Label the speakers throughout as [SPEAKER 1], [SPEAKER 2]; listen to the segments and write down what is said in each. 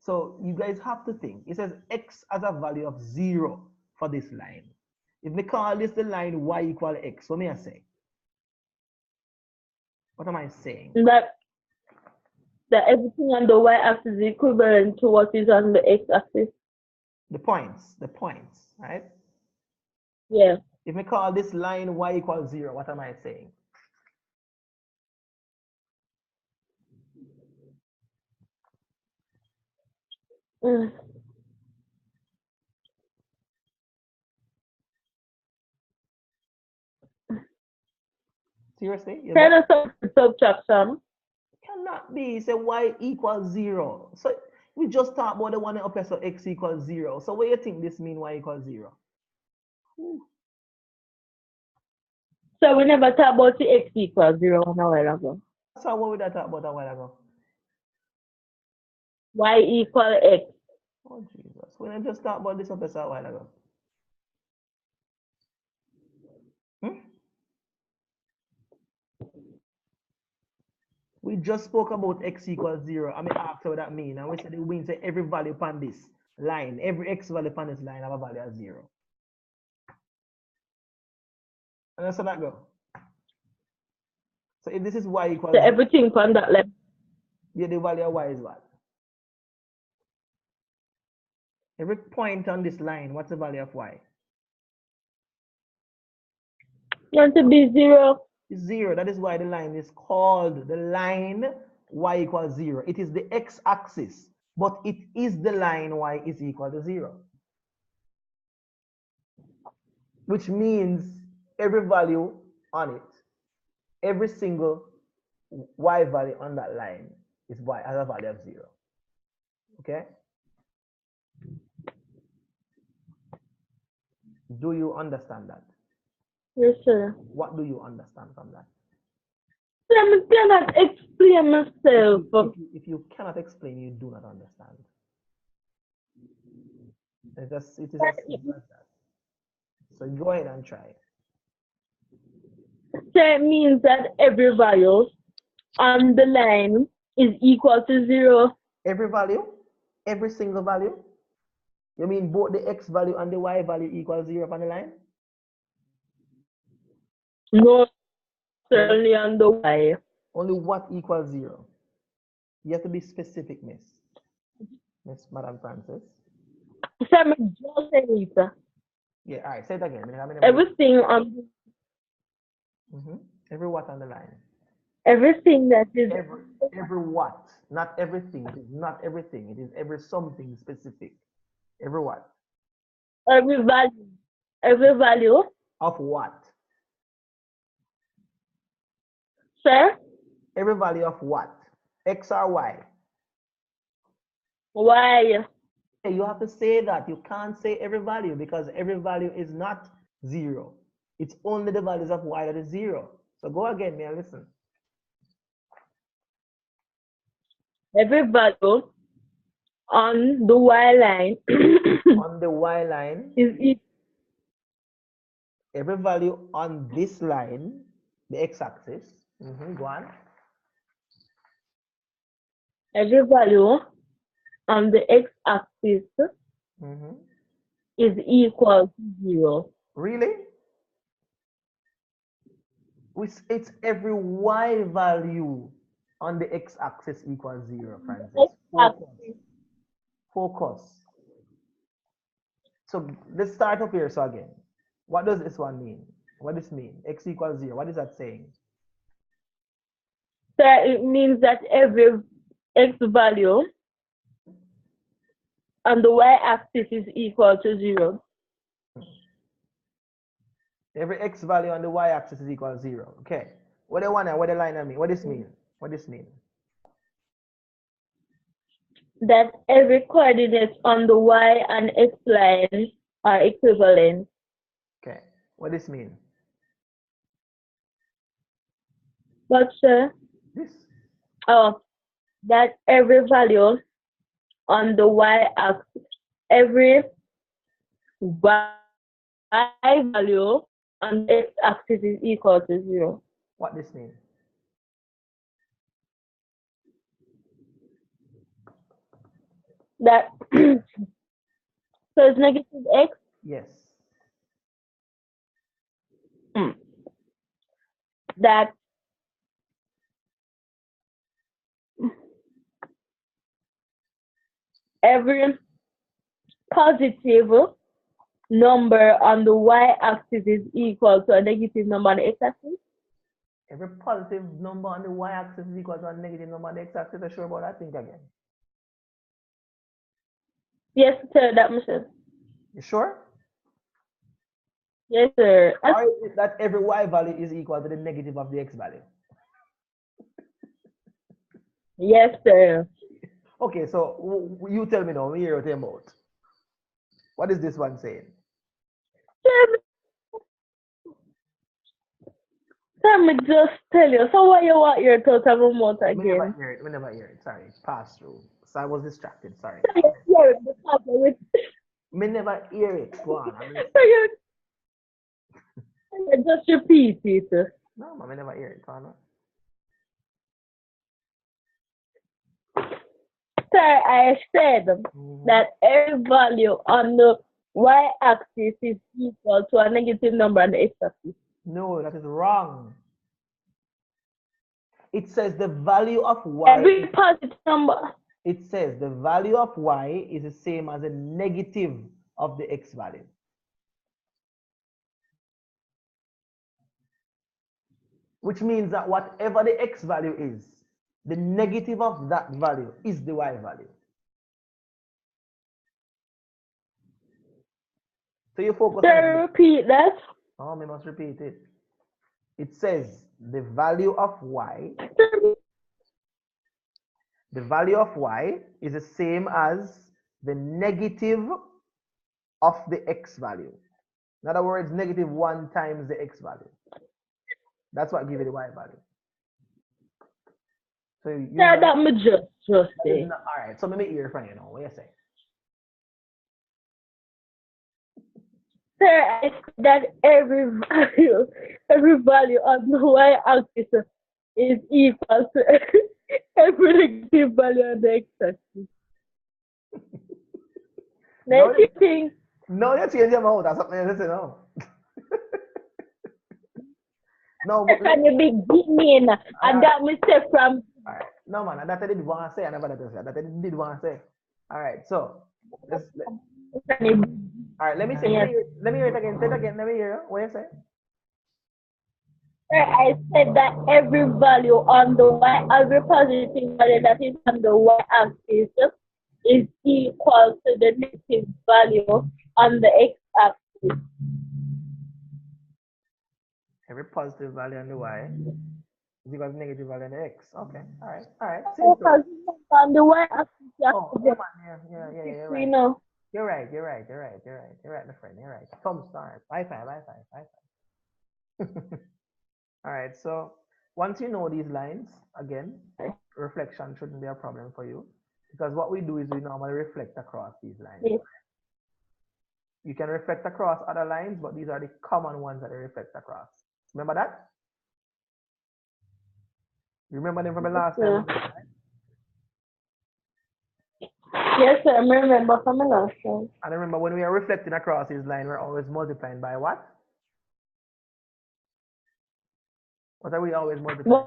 [SPEAKER 1] So you guys have to think. It says x as a value of 0 for this line. If we call this the line y equal x, what may I say? What am I saying?
[SPEAKER 2] That everything on the y-axis is equivalent to what is on the x-axis.
[SPEAKER 1] The points, right?
[SPEAKER 2] Yeah.
[SPEAKER 1] If we call this line y equals 0, what am I saying? Seriously?
[SPEAKER 2] Kind of subtraction.
[SPEAKER 1] Cannot be. Say y equals 0. So we just talked about the one up here, so x equals 0. So what do you think this means y equals 0?
[SPEAKER 2] So we never talked about the x equals 0 a while ago.
[SPEAKER 1] So what we talk about a while ago?
[SPEAKER 2] Y equal x.
[SPEAKER 1] Oh Jesus. We never just talked about this up here a while ago. We just spoke about x equals 0. I mean, asked what that means. And we said it means that every value upon this line, every x value upon this line have a value of 0. And that's how that go. So if this is y equals...
[SPEAKER 2] So everything from that left.
[SPEAKER 1] Yeah, the value of y is what? Every point on this line, what's the value of y?
[SPEAKER 2] You want to be 0?
[SPEAKER 1] It's 0. That is why the line is called the line y equals 0. It is the x-axis, but it is the line y is equal to 0. Which means every value on it, every single y value on that line is y as a value of 0. Okay? Do you understand that?
[SPEAKER 2] Yes, sir.
[SPEAKER 1] What do you understand from that?
[SPEAKER 2] I cannot explain myself.
[SPEAKER 1] If you cannot explain, you do not understand. It is as simple as that. So go ahead and try.
[SPEAKER 2] So it means that every value on the line is equal to 0.
[SPEAKER 1] Every value? Every single value? You mean both the x value and the y value equals 0 on the line?
[SPEAKER 2] No, certainly on the y.
[SPEAKER 1] Only what equals 0? You have to be specific, Miss Madam Francis.
[SPEAKER 2] So I'm just saying it.
[SPEAKER 1] Yeah, all right, say it again.
[SPEAKER 2] Everything on
[SPEAKER 1] every what on the line?
[SPEAKER 2] Everything that is
[SPEAKER 1] every what? Not everything. It is not everything. It is every something specific. Every what?
[SPEAKER 2] Every value. Every value.
[SPEAKER 1] Of what?
[SPEAKER 2] Sir?
[SPEAKER 1] Every value of what? X or Y?
[SPEAKER 2] Y.
[SPEAKER 1] You have to say that. You can't say every value because every value is not 0. It's only the values of Y that is 0. So go again, may I listen?
[SPEAKER 2] Every value on the Y line.
[SPEAKER 1] On the Y line.
[SPEAKER 2] Is it?
[SPEAKER 1] Every value on this line, the x-axis. Go on.
[SPEAKER 2] Every value on the x-axis is equal to 0.
[SPEAKER 1] Really? It's every y value on the x-axis equals 0, Francis. Focus. So let's start up here. So again, what does this one mean? What does this mean? X equals 0. What is that saying?
[SPEAKER 2] So it means that every x value on the y-axis is equal to 0.
[SPEAKER 1] Every x value on the y-axis is equal to 0. Okay. What do you want? What the line I mean? What does this mean? What does this mean?
[SPEAKER 2] That every coordinate on the y and x line are equivalent.
[SPEAKER 1] Okay. What does this mean?
[SPEAKER 2] What, sir?
[SPEAKER 1] This.
[SPEAKER 2] Oh, that every value on the y-axis, every y value on the x-axis is equal to 0.
[SPEAKER 1] What does this mean?
[SPEAKER 2] that so it's negative x.
[SPEAKER 1] Yes.
[SPEAKER 2] Mm. That every positive number on the y-axis is equal to a negative number on the x-axis.
[SPEAKER 1] Every positive number on the y-axis is equal to a negative number on the x-axis. Are you sure about that? Think again.
[SPEAKER 2] Yes, sir. That makes sense.
[SPEAKER 1] You sure?
[SPEAKER 2] Yes, sir.
[SPEAKER 1] Or is it that every y value is equal to the negative of the x value?
[SPEAKER 2] Yes, sir.
[SPEAKER 1] Okay, so you tell me now, we hear what you're about. What is this one saying?
[SPEAKER 2] Let me just tell you. So why you want your total remote
[SPEAKER 1] We never
[SPEAKER 2] again?
[SPEAKER 1] hear it. We never hear it. Sorry, it passed through. So I was distracted. Sorry. Me never hear it. Go on. I'm
[SPEAKER 2] Just repeat it.
[SPEAKER 1] no, man, me never hear it. Go on.
[SPEAKER 2] Sir, I said that every value on the y-axis is equal to a negative number on the x-axis.
[SPEAKER 1] No, that is wrong. It says the value of y.
[SPEAKER 2] Every positive number.
[SPEAKER 1] It says the value of y is the same as the negative of the x value. Which means that whatever the x value is, the negative of that value is the y value. So you focus on it.
[SPEAKER 2] Repeat that.
[SPEAKER 1] Oh, we must repeat it. It says the value of y, the value of y is the same as the negative of the x value. In other words, negative 1 times the x value. That's what gives you the y value. So you
[SPEAKER 2] Yeah, that me just say.
[SPEAKER 1] All right, so let me hear from you now. What you say?
[SPEAKER 2] Sir, I said that every value on the y-axis is equal to every negative value on the x-axis.
[SPEAKER 1] No,
[SPEAKER 2] You think?
[SPEAKER 1] no, you change your mouth. That's something you say now. No,
[SPEAKER 2] That's from the beginning, and that me say from.
[SPEAKER 1] All right. No, man, that I did want to say. I never that I that I did want to say. All right, so let's. All right, let me say. Let me hear it again. Say it again. Let me hear you. What you say?
[SPEAKER 2] I said that every value on the every positive value that is on the y-axis is equal to the negative value on the x-axis.
[SPEAKER 1] Every positive value on the y is equal to negative value on the x. Okay. All right. All right.
[SPEAKER 2] On the y-axis,
[SPEAKER 1] oh, yeah, man. Yeah. You're right.
[SPEAKER 2] Know.
[SPEAKER 1] You're right, my friend. You're right. Thumbs down. High five. All right. So once you know these lines, again, reflection shouldn't be a problem for you because what we do is we normally reflect across these lines.
[SPEAKER 2] Yes.
[SPEAKER 1] You can reflect across other lines, but these are the common ones that they reflect across. Remember that? You remember them from the last time?
[SPEAKER 2] Yes, sir. I remember from the last time.
[SPEAKER 1] And remember, when we are reflecting across this line, we're always multiplying by what? What are we always multiplying?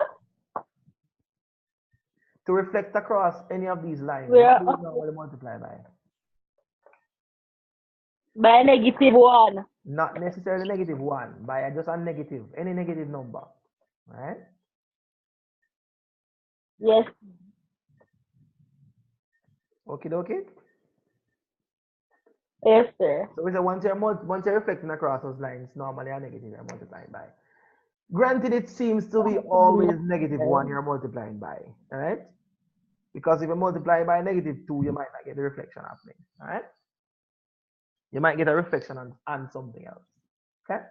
[SPEAKER 1] To reflect across any of these lines, what do we normally multiply by?
[SPEAKER 2] By -1.
[SPEAKER 1] Not necessarily -1, by just a negative, any negative number, right?
[SPEAKER 2] Yes.
[SPEAKER 1] Okay, dokie.
[SPEAKER 2] Yes, sir.
[SPEAKER 1] So we say once you're reflecting across those lines, normally a negative you're multiplying by. Granted, it seems to be always -1 you're multiplying by, all right? Because if you multiply by -2, you might not get the reflection happening, all right? You might get a reflection on something else, okay?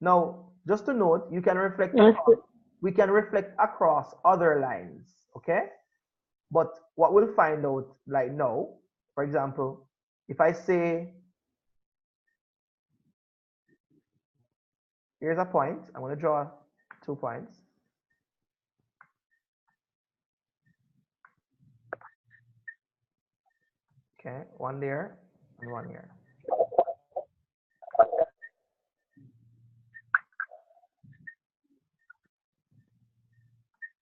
[SPEAKER 1] Now, just to note, you can reflect across, we can reflect across other lines, okay? But what we'll find out like now, for example, if I say, here's a point, I'm going to draw 2 points. Okay, one there and one here.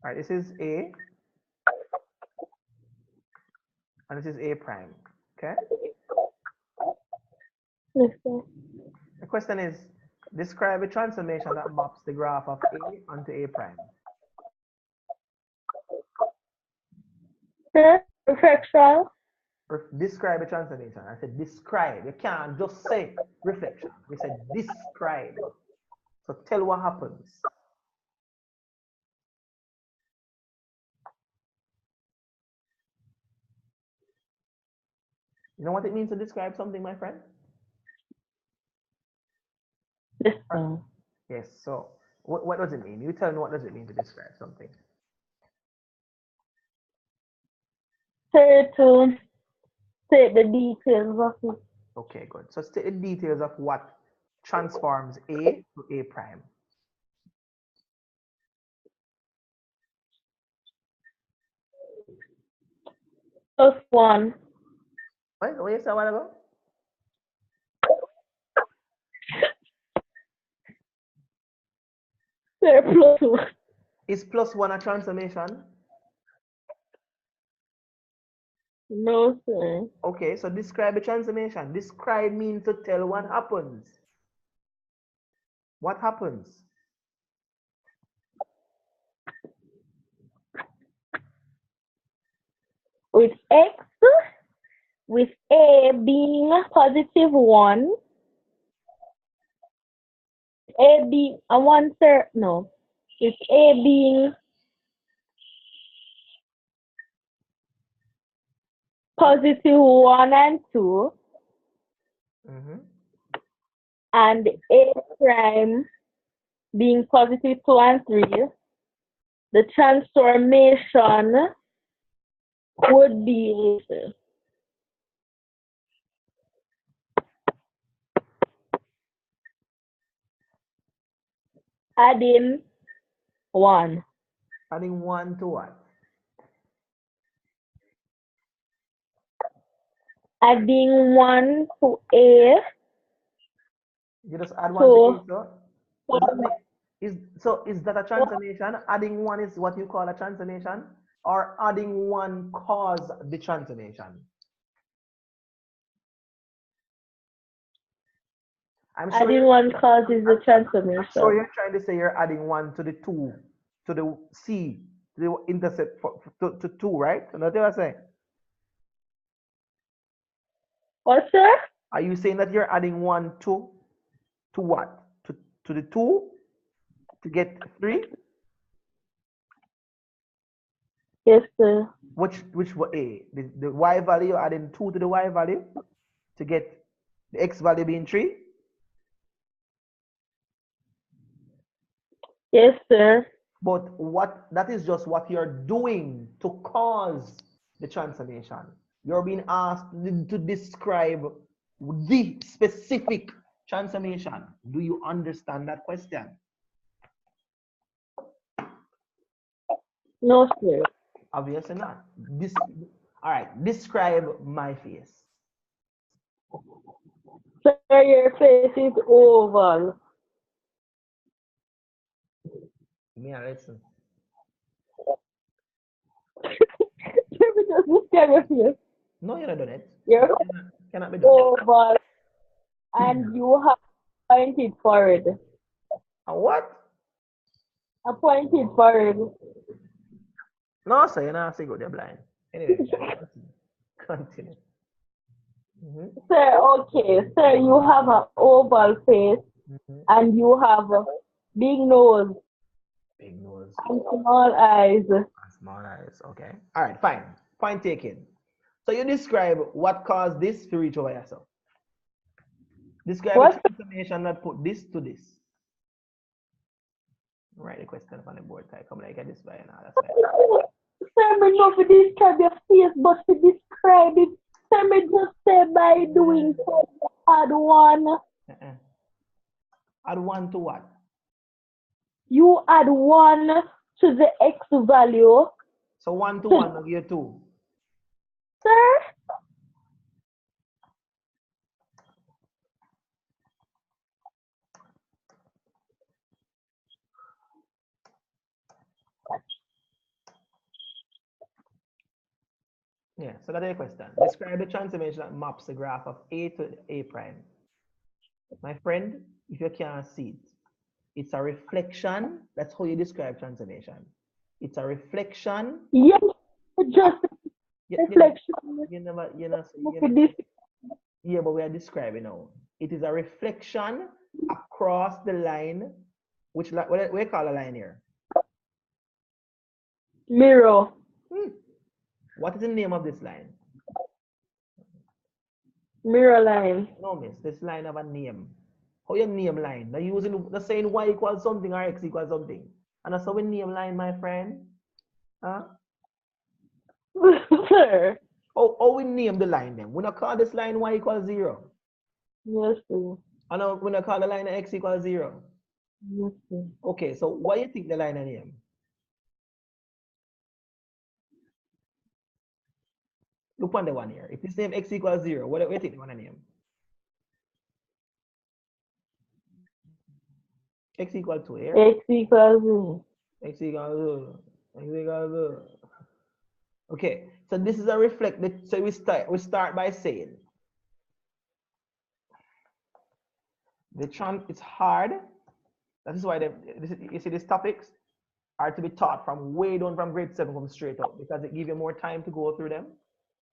[SPEAKER 1] All right, this is A, and this is A prime. Okay.
[SPEAKER 2] Yes, sir.
[SPEAKER 1] The question is, describe a transformation that maps the graph of A onto A prime.
[SPEAKER 2] Sir, reflection.
[SPEAKER 1] Describe a transformation. I said describe. You can't just say reflection. We said describe. So tell what happens. You know what it means to describe something, my friend?
[SPEAKER 2] Yes, sir.
[SPEAKER 1] Yes. So what does it mean? You tell me, what does it mean to describe something?
[SPEAKER 2] Sir, to state the details of it.
[SPEAKER 1] Okay, good. So state the details of what transforms A to A prime.
[SPEAKER 2] +1.
[SPEAKER 1] What you said a while ago?
[SPEAKER 2] Sir, +1.
[SPEAKER 1] Is +1 a transformation?
[SPEAKER 2] No, sir.
[SPEAKER 1] Okay, so describe a transformation. Describe means to tell what happens. What happens?
[SPEAKER 2] With X, with A being +1, A being a 1, sir. No. With A being +1 and 2,
[SPEAKER 1] Mm-hmm.
[SPEAKER 2] and A prime being +2 and 3, the transformation would be adding 1.
[SPEAKER 1] Adding 1 to what?
[SPEAKER 2] Adding 1 to A.
[SPEAKER 1] You just add 1 to
[SPEAKER 2] So,
[SPEAKER 1] A, so does that make is that a transformation? Adding 1 is what you call a transformation, or adding 1 cause the transformation? I'm sure
[SPEAKER 2] adding 1 causes the transformation.
[SPEAKER 1] so you're trying to say you're adding 1 to the 2, to the C, to the intercept to 2, right? And that's what I'm saying.
[SPEAKER 2] What, sir?
[SPEAKER 1] Are you saying that you're adding 1 to what? To the 2 to get 3?
[SPEAKER 2] Yes, sir.
[SPEAKER 1] Which A? The Y value, adding 2 to the Y value to get the X value being 3?
[SPEAKER 2] Yes, sir.
[SPEAKER 1] But what that is just what you're doing to cause the transformation. You're being asked to describe the specific transformation. Do you understand that question?
[SPEAKER 2] No, sir.
[SPEAKER 1] Obviously not. All right, describe my face.
[SPEAKER 2] Sir, your face is oval.
[SPEAKER 1] Me, listen.
[SPEAKER 2] Let me just look at your face.
[SPEAKER 1] No, you're not doing it.
[SPEAKER 2] You're
[SPEAKER 1] Cannot be done.
[SPEAKER 2] oval, and you have pointed forehead.
[SPEAKER 1] A what?
[SPEAKER 2] A pointed forehead.
[SPEAKER 1] No, sir, you're not saying good, you're blind. Anyway, continue.
[SPEAKER 2] Sir, okay. Sir, you have an oval face, and you have a big nose
[SPEAKER 1] Big nose.
[SPEAKER 2] and small eyes.
[SPEAKER 1] Small eyes. Okay. All right, fine. Point taken. So you describe what caused this to reach over yourself. Describe a
[SPEAKER 2] What?
[SPEAKER 1] transformation that put this to this. Write the question on the board type. Come like this way now. That's right.
[SPEAKER 2] Sir, me not to describe your face, but to describe it. Sir, me just say by doing so, add 1.
[SPEAKER 1] Add 1 to what?
[SPEAKER 2] You add 1 to the X value.
[SPEAKER 1] So 1 to 1 will give you 2.
[SPEAKER 2] Sir?
[SPEAKER 1] Yeah, so that's a question. Describe the transformation that maps the graph of A to A prime. My friend, if you can't see it, it's a reflection. That's how you describe transformation. It's a reflection.
[SPEAKER 2] Yes, just reflection.
[SPEAKER 1] Yeah, but we are describing now. It is a reflection across the line. Which what do we call a line here?
[SPEAKER 2] Mirror.
[SPEAKER 1] What is the name of this line?
[SPEAKER 2] Mirror line.
[SPEAKER 1] No, miss. This line have a name. How you name line? Now using the saying y equals something or x equals something. And that's how we name line, my friend. Huh?
[SPEAKER 2] Sir.
[SPEAKER 1] How we name the line then? We not call this line y equals 0.
[SPEAKER 2] Yes, sir.
[SPEAKER 1] And we not call the line x equals 0.
[SPEAKER 2] Yes, sir.
[SPEAKER 1] Okay, so what do you think the line name? Look on the one here. If this name x equals 0, what do you think the one name? X equals 2 here.
[SPEAKER 2] X equals 0.
[SPEAKER 1] X equals 0. X equals 0. Okay, so this is a reflected. So we start by saying it's hard. That is why you see these topics are to be taught from way down from grade 7 from straight up, because it gives you more time to go through them.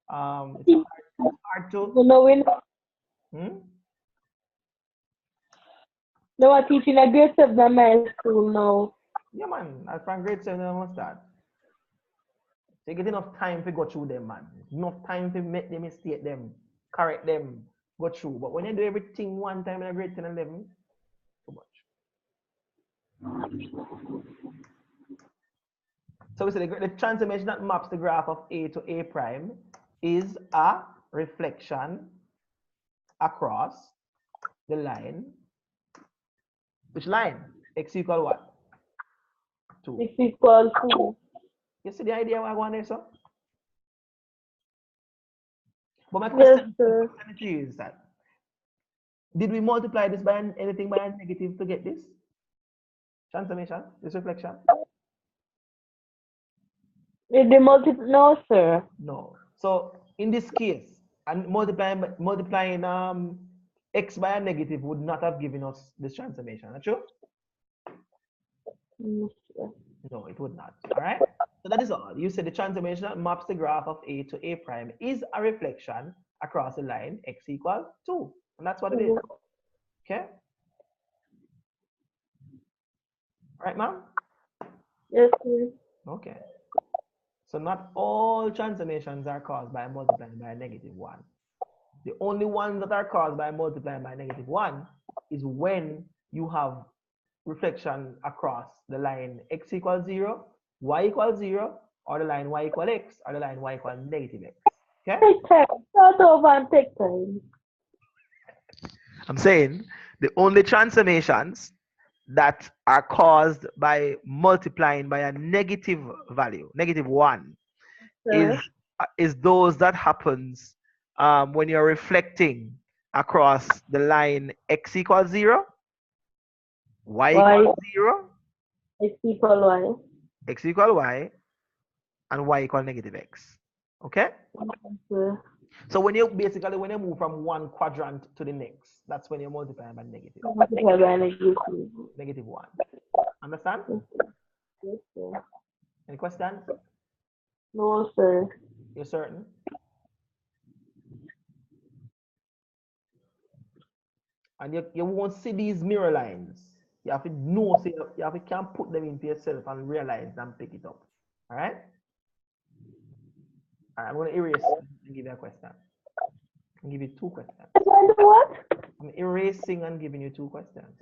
[SPEAKER 1] It's hard to.
[SPEAKER 2] No, they are teaching a grade 7 in my school now.
[SPEAKER 1] Yeah, man. As from grade 7, I must start. So you get enough time to go through them, man. Enough time to make them mistake them, correct them, go through. But when you do everything one time in a grade 10 and 11, too much. So we say the transformation that maps the graph of A to A prime is a reflection across the line. Which line? X equal what? 2.
[SPEAKER 2] X equals 2.
[SPEAKER 1] You see the idea why I want there, sir? But my question to you is that, did we multiply this by anything by a negative to get this transformation, this reflection?
[SPEAKER 2] Did they multiply? No, sir.
[SPEAKER 1] No. So in this case, and multiplying x by a negative would not have given us this transformation. Not true?
[SPEAKER 2] Yes, sir.
[SPEAKER 1] No, it would not. All right. So that is all. You said the transformation that maps the graph of A to A prime is a reflection across the line x equals 2. And that's what it is. Okay? Right, ma'am?
[SPEAKER 2] Yes, sir.
[SPEAKER 1] Okay. So not all transformations are caused by multiplying by a negative 1. The only ones that are caused by multiplying by negative 1 is when you have reflection across the line x equals 0, y equals 0, or the line y equals x, or the line y equals negative x. Okay?
[SPEAKER 2] Take time. Start over and take time.
[SPEAKER 1] I'm saying the only transformations that are caused by multiplying by a negative value, negative 1, is those that happens when you're reflecting across the line x equals 0, y equals 0,
[SPEAKER 2] x equal y,
[SPEAKER 1] x equal y, and y equal negative x. Okay? So when you move from one quadrant to the next, that's when you're multiplying by negative. Negative 1. Understand?
[SPEAKER 2] Yes, sir.
[SPEAKER 1] Any questions?
[SPEAKER 2] No, sir.
[SPEAKER 1] You're certain? And you won't see these mirror lines. You have to know, so you have to can put them into yourself and realize and pick it up. All right? All right, I'm going to erase and give you a question. I'll give you 2 questions.
[SPEAKER 2] What?
[SPEAKER 1] I'm erasing and giving you 2 questions.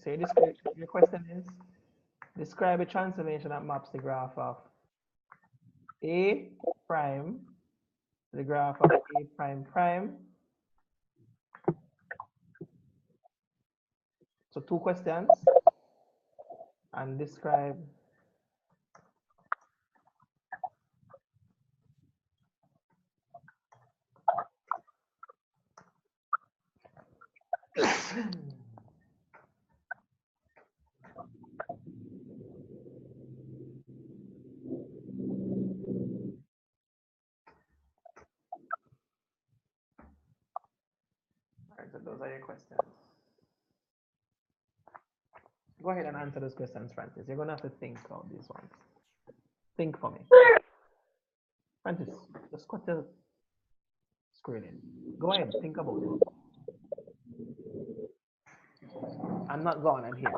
[SPEAKER 1] So your question is, describe a transformation that maps the graph of A prime to the graph of A prime prime. So 2 questions, and describe Alright, so those are your questions. Go ahead and answer those questions, Francis. You're gonna have to think about these ones. Think for me. Francis, just cut the screen in. Go ahead, think about it. I'm not gone, I'm here.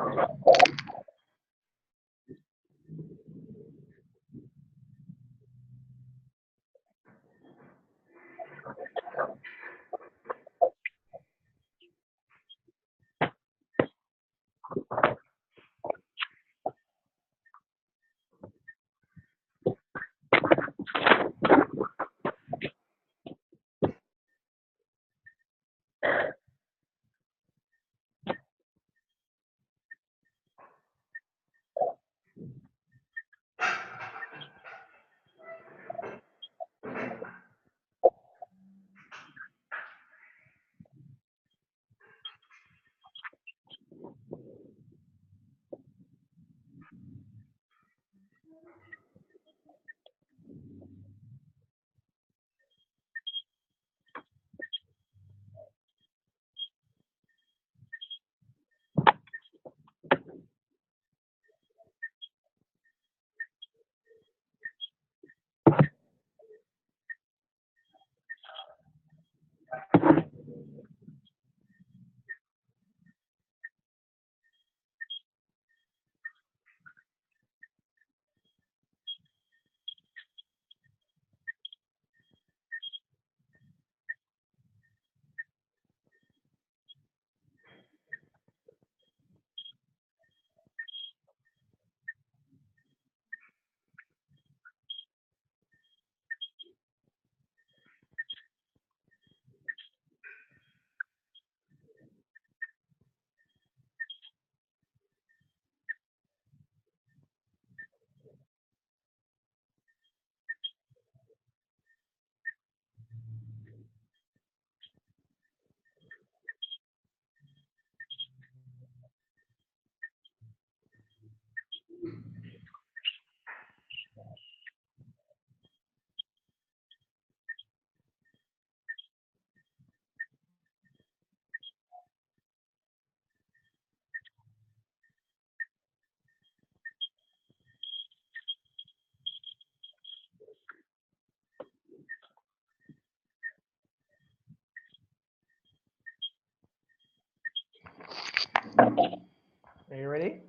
[SPEAKER 1] Are you ready?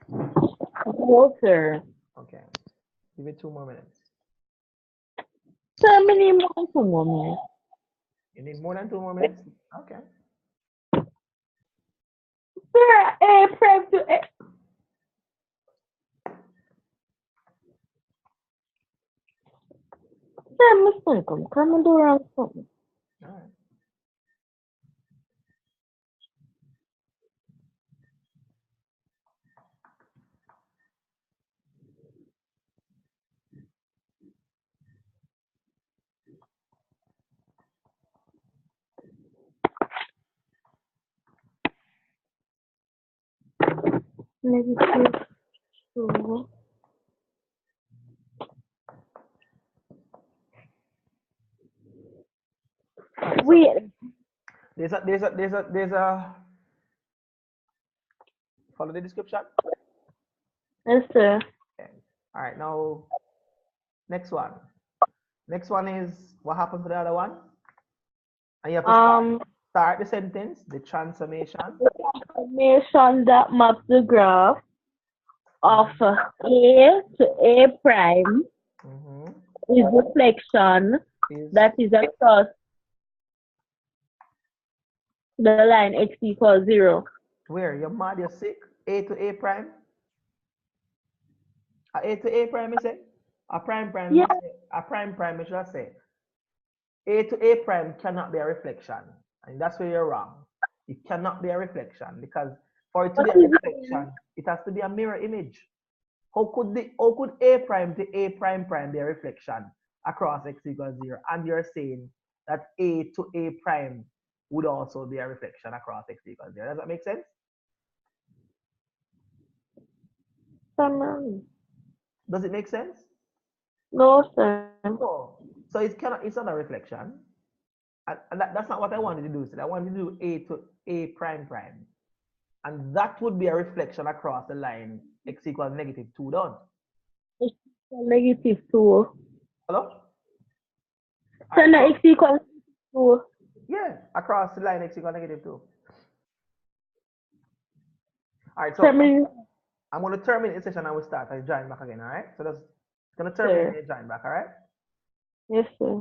[SPEAKER 2] No, sir.
[SPEAKER 1] Okay. Give it 2 more minutes.
[SPEAKER 2] How many more for women?
[SPEAKER 1] You need more than 2 more minutes? Okay.
[SPEAKER 2] Sir, A prime to A. Sir, mistake. Come and do around something.
[SPEAKER 1] All right.
[SPEAKER 2] Negative 2. Wait.
[SPEAKER 1] There's a follow the description.
[SPEAKER 2] Yes, sir.
[SPEAKER 1] Okay. All right, now next one. Next one is what happened to the other one? And you have to start the sentence, the transformation.
[SPEAKER 2] The transformation that maps the graph of A to A prime is reflection that is across the line x equals 0.
[SPEAKER 1] Where? You're mad, you're sick? A to A prime? A to A prime, you say? A prime prime,
[SPEAKER 2] Yeah.
[SPEAKER 1] a prime prime, you should say. A to A prime cannot be a reflection. And that's where you're wrong. It cannot be a reflection because for it to
[SPEAKER 2] What
[SPEAKER 1] be a
[SPEAKER 2] is it?
[SPEAKER 1] reflection, it has to be a mirror image. How could A prime to A prime prime be a reflection across x equals 0? And you're saying that A to A prime would also be a reflection across x equals 0. Does that make sense? Does it make sense?
[SPEAKER 2] No, sir.
[SPEAKER 1] No. So it's not a reflection. And that's not what I wanted to do. So I wanted to do A to A prime prime. And that would be a reflection across the line x equals -2 down.
[SPEAKER 2] It's -2.
[SPEAKER 1] Hello? All
[SPEAKER 2] So
[SPEAKER 1] right,
[SPEAKER 2] now
[SPEAKER 1] so
[SPEAKER 2] x equals 2.
[SPEAKER 1] yeah, across the line x equals -2. All right,
[SPEAKER 2] So I
[SPEAKER 1] so
[SPEAKER 2] mean,
[SPEAKER 1] I'm going to terminate the session and we'll start. I join back again, all right? So that's going to terminate
[SPEAKER 2] sir.
[SPEAKER 1] and join back, all right?
[SPEAKER 2] Yes, sir.